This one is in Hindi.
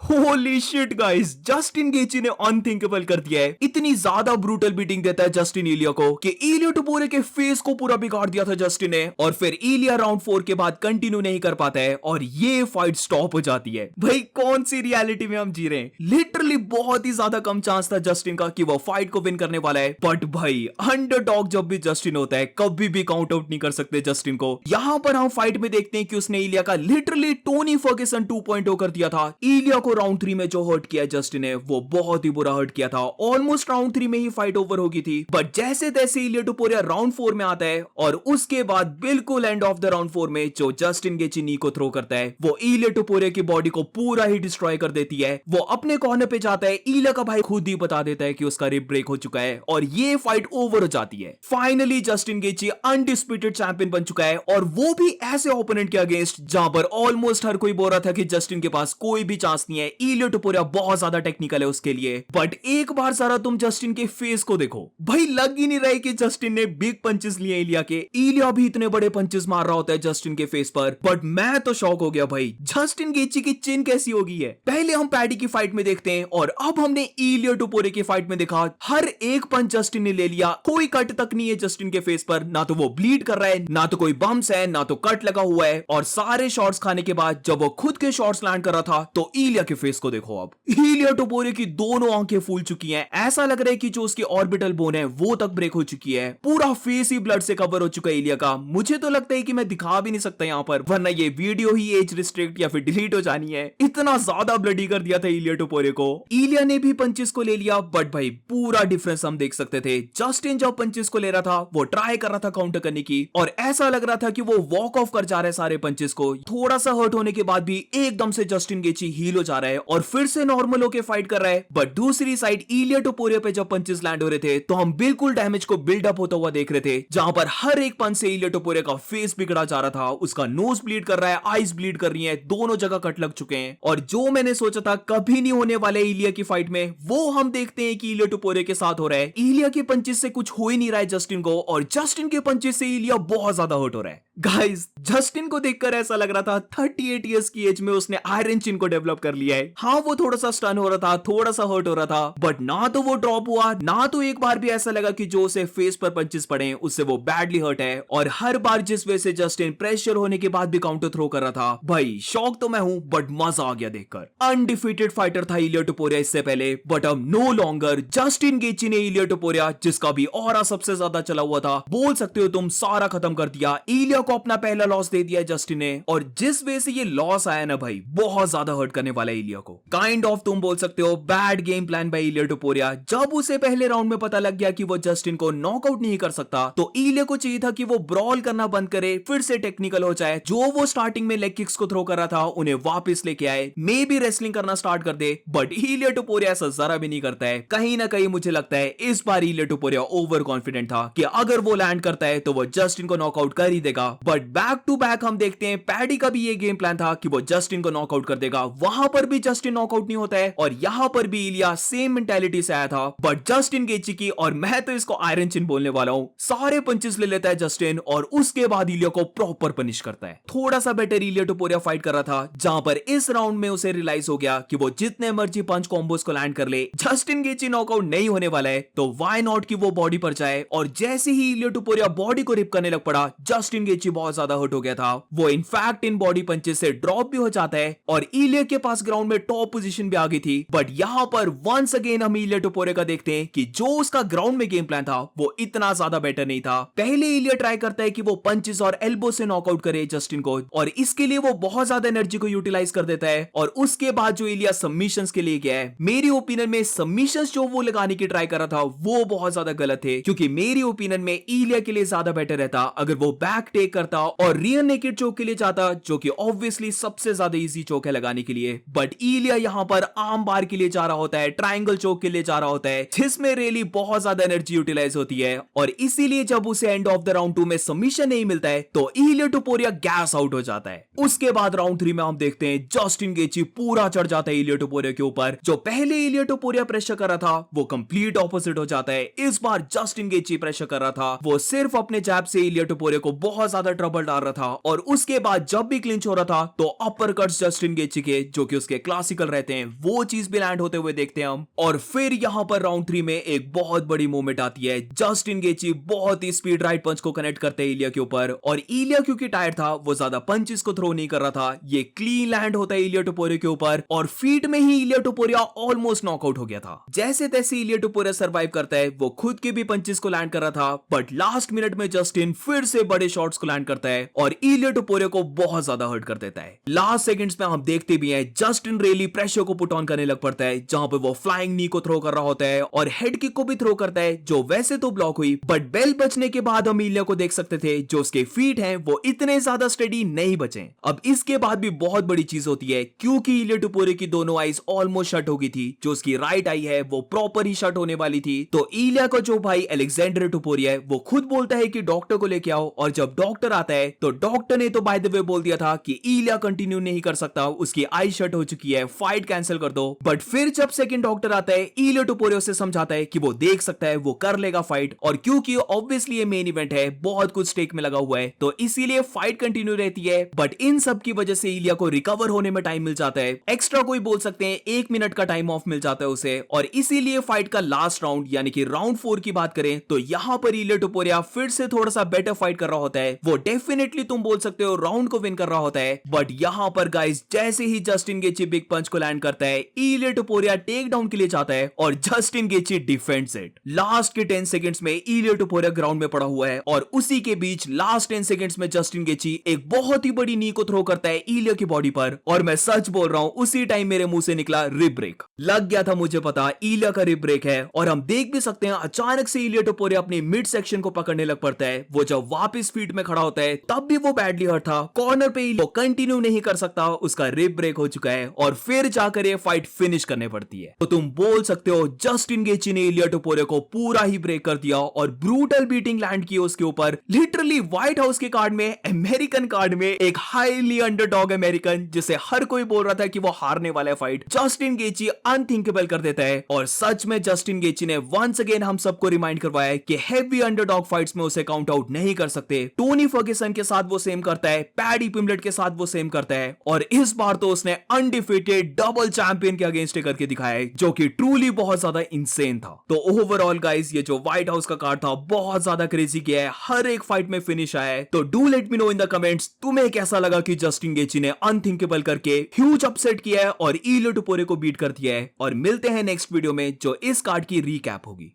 होली शिट गाइस, जस्टिन गेची ने अनथिंकेबल कर दिया है। इतनी ज्यादा ब्रूटल बीटिंग देता है जस्टिन इलिया को कि इलिया टोपुरे के फेस को पूरा बिगाड़ दिया था जस्टिन ने। और फिर इलिया राउंड 4 के बाद कंटिन्यू नहीं कर पाता है और ये फाइट स्टॉप हो जाती है। भाई कौन सी रियलिटी में हम जी रहे हैं। लिटरली बहुत ही ज्यादा कम चांस था जस्टिन का कि वो फाइट को विन करने वाला है। बट भाई अंडरडॉग जब भी जस्टिन होता है कभी भी काउंट आउट नहीं कर सकते जस्टिन को। यहां पर हम फाइट में देखते हैं कि उसने इलिया का लिटरली टोनी फर्ग्यूसन 2.0 कर दिया था। इलिया को राउंड 3 में जो हर्ट किया जस्टिन ने वो बहुत ही बुरा हर्ट किया था। ऑलमोस्ट राउंड 3 में ही फाइट ओवर होगी थी। बट जैसे तैसे इलिया टोपुरिया राउंड 4 में आता है और उसके बाद बिल्कुल एंड ऑफ द राउंड 4 में जो जस्टिन गेची नी को थ्रो करता है वो इलिया टोपुरिया की बॉडी को पूरा ही डिस्ट्रॉय कर देती है। वो अपने कॉर्नर पे जाता है। इलिया का भाई खुद ही बता देता है कि उसका रिब ब्रेक हो चुका है और ये फाइट ओवर हो जाती है। फाइनली जस्टिन गेची अनडिस्प्यूटेड चैंपियन बन चुका है और वो भी ऐसे ओपोनेंट के अगेंस्ट जहां पर ऑलमोस्ट हर कोई बोल रहा था कि जस्टिन के पास कोई भी चांस नहीं है। इलिया टोपुरिया बहुत ज्यादा टेक्निकल है उसके लिए। बट एक बार सारा तुम जस्टिन के फेस को देखो, भाई लग ही नहीं रहा है कि जस्टिन ने बिग पंचेस लिए इलिया के। इलिया भी इतने बड़े पंचेस मार रहा होता है जस्टिन के फेस पर। बट मैं तो शॉक हो गया भाई, जस्टिन गेची की चिन कैसी होगी है। पहले हम पैडी की फाइट में देखते हैं और अब हमने इलिया टोपुरिया की फाइट में देखा हर एक पंच जस्टिन ने ले लिया। कोई कट तक नहीं है जस्टिन के फेस पर, ना तो वो ब्लीड कर रहा है, ना तो कोई बम्स है, ना तो कट लगा हुआ है। और सारे शॉट्स खाने के बाद जब वो खुद के शॉट्स लैंड कर रहा था तो इलिया के फेस को देखो। अब इलिया टोपुरिया की दोनों आंखें फूल चुकी हैं। ऐसा लग रहा है कि जो उसकी ऑर्बिटल बोन है वो तक ब्रेक हो चुकी है। पूरा फेस ही ब्लड से कवर हो चुका है इलिया का। मुझे तो लगता है कि मैं दिखा भी नहीं सकता यहाँ पर, वरना ये वीडियो ही एज रिस्ट्रिक्ट या फिर डिलीट हो जानी है। इतना ज्यादा ब्लडी कर दिया था इलिया टोपुरिया को। इलिया ने भी पंचेस को ले लिया बट भाई पूरा डिफरेंस हम देख सकते थे। जस्टिन जब पंचेस को ले रहा था वो ट्राई कर रहा था काउंटर करने की और ऐसा लग रहा था कि वो वॉक ऑफ कर जा रहा है सारे पंचेस को। थोड़ा सा हर्ट होने के बाद भी एकदम से जस्टिन गेची हील हो जा रहा है और फिर से नॉर्मल होके फाइट कर रहा है। बट दूसरी साइड इलिया टोपुरिया पे जब पंचेस लैंड हो रहे थे तो हम बिल्कुल डैमेज को बिल्डअप होता हुआ देख रहे थे, जहां पर हर एक पंच से इलिया टोपुरिया का फेस बिगड़ा जा रहा था। उसका नोज ब्लीड कर रहा है, आईज ब्लीड कर रही है, दोनों जगह कट लग चुके हैं। और जो मैंने सोचा था कभी नहीं होने वाले इलिया की फाइट में वो हम देखते हैं कि इलिया टोपुरिया के साथ हो रहा है। इलिया के पंचेस से कुछ हो ही नहीं रहा है जस्टिन को और जस्टिन के पंचेस से इलिया बहुत ज्यादा हर्ट हो रहा है। गाइस जस्टिन को देखकर ऐसा लग रहा था 38 इयर्स की एज में उसने आयरन चिन को डेवलप कर लिया है। हाँ वो थोड़ा सा स्टन हो रहा था, थोड़ा सा हर्ट हो रहा था, बट ना तो वो ड्रॉप हुआ, ना तो एक बार भी ऐसा लगा कि जो उसे फेस पर पंचेस पड़े उससे वो बैडली हर्ट है। और हर बार जिस वजह से जस्टिन प्रेशर होने के बाद भी काउंटर थ्रो कर रहा था, भाई शॉक तो मैं हूं बट मजा आ गया देखकर। अनडिफीटेड फाइटर था इलिया टोपुरिया इससे पहले, बट अब नो लॉन्गर। जस्टिन गेची ने इलिया टोपुरिया, जिसका भी ऑरा सबसे ज्यादा चला हुआ था, बोल सकते हो तुम, सारा खत्म कर दिया। इलिया को अपना पहला लॉस दे दिया जस्टिन ने और जिस वजह से ये लॉस आया ना भाई बहुत ज्यादा हर्ट करने वाला है इलिया को। काइंड ऑफ तुम बोल सकते हो बैड गेम प्लान बाय इलिया टोपुरिया। जब उसे पहले राउंड में पता लग गया कि वो जस्टिन को नॉकआउट नहीं कर सकता तो इलिया को चाहिए था कि वो ब्रॉल करना बंद करे, फिर से टेक्निकल हो जाए। जो वो स्टार्टिंग में लेग किक्स को थ्रो कर रहा था उन्हें वापस लेके आए, मे भी रेसलिंग करना स्टार्ट कर दे। बट इलिया टोपुरिया ऐसा जरा भी नहीं करता है। कहीं ना कहीं मुझे लगता है इस बार इलिया टोपुरिया ओवर कॉन्फिडेंट था कि अगर वो लैंड करता है तो वो जस्टिन को नॉकआउट कर ही देगा। बट बैक टू बैक हम देखते हैं पैडी का भी ये गेम प्लान था कि वो जस्टिन को नॉकआउट कर देगा। वहां पर भी जस्टिन नॉकआउट नहीं होता है और यहां पर भी इलिया सेम मेंटालिटी से आया था। बट जस्टिन गेची की, और मैं तो इसको आयरन चिन बोलने वाला हूं, सारे पंचेस ले लेता है जस्टिन और उसके बाद इलिया को प्रॉपर पनिश करता है। थोड़ा सा बेटर इलिया टोपुरिया फाइट कर रहा था, जहां पर इस राउंड में उसे रियलाइज हो गया कि वो जितने मर्जी पंच कॉम्बोस को लैंड कर ले, जस्टिन गेची नॉकआउट नहीं होने वाला है, तो व्हाई नॉट कि वो बॉडी पर जाए। और जैसे ही इलिया टोपुरिया बॉडी को रिप करने लग पड़ा, जस्टिन गेची बहुत ज्यादा हर्ट हो गया था। वो इनफैक्ट इन बॉडी पंचेस से ड्रॉप भी हो जाता है और इलिया के पास ग्राउंड में टॉप पोजीशन भी आ गई थी। बट यहां पर वंस अगेन हम इलिया टोपुरिया का देखते हैं कि जो उसका ग्राउंड में गेम प्लान था वो इतना ज्यादा बेटर नहीं था। पहले इलिया ट्राई करता है कि वो पंचेस और एल्बो से नॉकआउट करे जस्टिन को और इसके लिए वो बहुत ज्यादा एनर्जी को यूटिलाइज कर देता है। और उसके बाद जो इलिया सबमिशंस के लिए गया है, मेरी ओपिनियन में सबमिशंस जो वो लगाने की ट्राई कर रहा था वो बहुत ज्यादा गलत थे, क्योंकि मेरी ओपिनियन में इलिया के लिए ज्यादा बेटर रहता अगर वो बैक टेक करता और रियर नेकेड चोक के लिए जाता, जो कि ऑब्वियसली सबसे ज्यादा इजी चोक है लगाने के लिए। बट इलिया यहां पर आर्म बार के लिए जा रहा होता है, ट्रायंगल चोक के लिए जा रहा होता है, जिसमें रियली बहुत ज्यादा एनर्जी यूटिलाइज होती है। और इसीलिए जब उसे एंड ऑफ द राउंड 2 में सबमिशन नहीं मिलता है तो इलिया टोपुरिया गैस आउट हो जाता है। उसके बाद राउंड 3 में हम देखते हैं जस्टिन गेची पूरा चढ़ जाता है इलिया टोपुरिया के ऊपर। जो पहले इलिया टोपुरिया प्रेशर कर रहा था वो कंप्लीट ऑपोजिट हो जाता है। इस बार जस्टिन गेची प्रेशर कर रहा था, वो सिर्फ अपने जैब से इलिया टोपुरिया को बहुत ज्यादा ज्यादा ट्रबल डाल रहा था और उसके बाद जब भी क्लिंच हो रहा था तो अपर कट्स जस्टिन गेची के जो कि उसके क्लासिकल रहते हैं वो चीज भी लैंड होते हुए देखते हैं हम। और फिर यहां पर राउंड 3 में एक बहुत बड़ी मूवमेंट आती है। जस्टिन गेची बहुत ही स्पीड राइट पंच को कनेक्ट करते हैं इलिया के ऊपर और इलिया क्योंकि टायर था वो ज्यादा पंचेस को थ्रो नहीं कर रहा था। ये क्लीन लैंड होता है इलिया टोपुरिया के ऊपर और फीट में ही इलिया टोपुरिया ऑलमोस्ट नॉकआउट हो गया था। जैसे तैसे इलिया टोपुरिया सर्वाइव करता है। वो खुद के भी पंचेस को लैंड कर रहा था बट लास्ट मिनट में जस्टिन फिर से बड़े शॉट्स को लैंड करता है और इलिया टोपुरिया को बहुत ज्यादा हर्ट कर देता है। लास्ट सेकंड्स में हम देखते भी हैं जस्टिन रियली प्रेशर को पुट ऑन करने लग पड़ता है जहां पे वो फ्लाइंग नी को थ्रो कर रहा होता है और हेड किक को भी थ्रो करता है जो वैसे तो ब्लॉक हुई बट बेल बचने के बाद हम इलिया को देख सकते थे जो उसके फीट हैं वो इतने ज्यादा स्टेडी नहीं बचे। अब इसके बाद भी बहुत बड़ी चीज होती है क्योंकि इलिया टोपुरिया की दोनों आईज ऑलमोस्ट शट हो गई थी। जो उसकी राइट आई है वो प्रॉपर ही शट होने वाली थी। तो इलिया का जो भाई अलेक्जेंडर टोपुरिया है वो खुद बोलता है कि डॉक्टर को लेके आओ और जब डॉक्टर आता है तो डॉक्टर ने तो बाय द वे बोल दिया था कि इलिया कंटिन्यू नहीं कर सकता, उसकी आई शट हो चुकी है, फाइट कैंसिल कर दो। बट फिर जब सेकंड डॉक्टर आता है इलिया टोपुरिया से समझाता है कि वो देख सकता है, वो कर लेगा फाइट और क्योंकि ऑब्वियसली ये मेन इवेंट है बहुत कुछ स्टेक में लगा हुआ है तो इसीलिए फाइट कंटिन्यू रहती है। बट इन सब की वजह से इलिया को रिकवर होने में टाइम मिल जाता है, एक्स्ट्रा कोई बोल सकते हैं 1 मिनट का टाइम ऑफ मिल जाता है उसे और इसीलिए फाइट का लास्ट राउंड यानी कि राउंड 4 की बात करें तो यहां पर इलिया टोपुरिया फिर से थोड़ा सा बेटर फाइट कर रहा होता है। वो डेफिनेटली तुम बोल सकते हो राउंड को विन कर रहा होता है। बट यहां पर गाइस जैसे ही जस्टिन गेची बिग पंच को लैंड करता है इलिया टोपुरिया टेक डाउन के लिए जाता है और जस्टिन गेची डिफेंड्स इट। लास्ट के 10 सेकंड्स में इलिया टोपुरिया ग्राउंड में पड़ा हुआ है और उसी के बीच लास्ट 10 सेकंड्स में जस्टिन गेची एक बहुत ही बड़ी नी को थ्रो करता है इलिया की बॉडी पर और मैं सच बोल रहा हूं उसी टाइम मेरे मुंह से निकला रिब ब्रेक। लग गया था मुझे पता इलिया का रिब ब्रेक है और हम देख भी सकते हैं अचानक से इलिया टोपुरिया अपनी मिड सेक्शन को पकड़ने लग पड़ता है। वो जब वापस फीट में खड़ा होता है तब भी वो बैडली हर्ट था, कॉर्नर पे वो कंटिन्यू नहीं कर सकता, उसका रिब ब्रेक हो चुका है और फिर जाकर ये फाइट फिनिश करने पड़ती है। तो तुम बोल सकते हो जस्टिन गेची ने इलिया टोपुरिया को पूरा ही ब्रेक कर दिया और ब्रूटल बीटिंग लैंड की उसके ऊपर। लिटरली व्हाइट हाउस के कार्ड में, अमेरिकन कार्ड में एक हाईली अंडरडॉग अमेरिकन जिसे हर कोई बोल रहा था कि वो हारने वाला है फाइट, जस्टिन गेची अनथिंकेबल कर देता है। और सच में जस्टिन गेची ने वंस अगेन हम सबको रिमाइंड करवाया है कि हेवी अंडरडॉग फाइट्स में उसे काउंट आउट नहीं कर सकते। टोनी फर्ग्यूसन के साथ वो सेम करता है, पैडी पिम्बलेट के साथ वो सेम करता है और इस बार तो उसने अनडिफीटेड डबल चैंपियन के अगेंस्ट करके दिखाया है जो कि ट्रूली बहुत ज्यादा इंसेन था। तो ओवरऑल गाइस ये जो व्हाइट हाउस का कार्ड था बहुत ज्यादा क्रेजी किया है, हर एक फाइट में फिनिश आया है। तो do let me know in the comments तुम्हें कैसा लगा कि जस्टिन गेची ने अनथिंकेबल करके ह्यूज अपसेट किया है और इलिया टोपुरिया को बीट कर दिया है। और मिलते हैं नेक्स्ट वीडियो में जो इस कार्ड की रीकैप होगी।